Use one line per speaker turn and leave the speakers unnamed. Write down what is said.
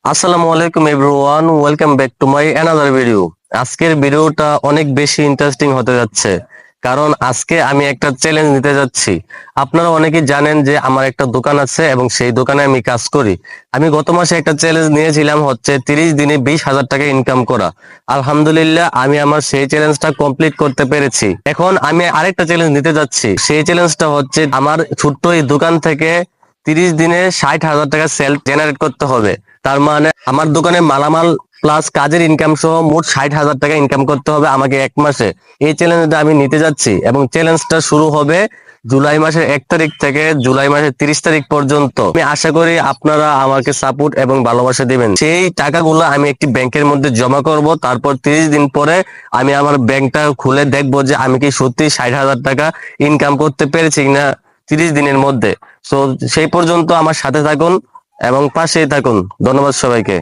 আসসালামু আলাইকুম everyone, welcome back to my another video. আজকের ভিডিওটা অনেক বেশি ইন্টারেস্টিং হতে যাচ্ছে, কারণ আজকে আমি একটা চ্যালেঞ্জ নিতে যাচ্ছি। আপনারা অনেকেই জানেন যে আমার একটা দোকান আছে এবং সেই দোকানে আমি কাজ করি। আমি গত মাসে একটা চ্যালেঞ্জ নিয়েছিলাম, হচ্ছে 30 দিনে 20,000 টাকা ইনকাম করা। আলহামদুলিল্লাহ, আমি আমার সেই চ্যালেঞ্জটা কমপ্লিট করতে পেরেছি। এখন আমি আরেকটা চ্যালেঞ্জ নিতে যাচ্ছি। সেই চ্যালেঞ্জটা হচ্ছে আমার ছোট্ট এই দোকান থেকে 30 দিনে 60,000 টাকা সেল জেনারেট করতে হবে। তার মানে আমার দোকানে মালামাল প্লাস কাজের ইনকাম সহ মোট 60,000 টাকা ইনকাম করতে হবে আমাকে এক মাসে। এই চ্যালেঞ্জটা আমি নিতে যাচ্ছি এবং চ্যালেঞ্জটা শুরু হবে জুলাই মাসের 1 তারিখ থেকে জুলাই মাসের 30 তারিখ পর্যন্ত। আমি আশা করি আপনারা আমাকে সাপোর্ট এবং ভালোবাসা দিবেন। সেই টাকাগুলো আমি একটি ব্যাংকের মধ্যে জমা করব, তারপর 30 দিন পরে আমি আমার ব্যাংকটা খুলে দেখবো যে আমি কি সত্যি 60,000 টাকা ইনকাম করতে পেরেছি কিনা 30 দিনের মধ্যে। সো সেই পর্যন্ত আমার সাথে থাকুন এবং পাশেই থাকুন। ধন্যবাদ সবাইকে।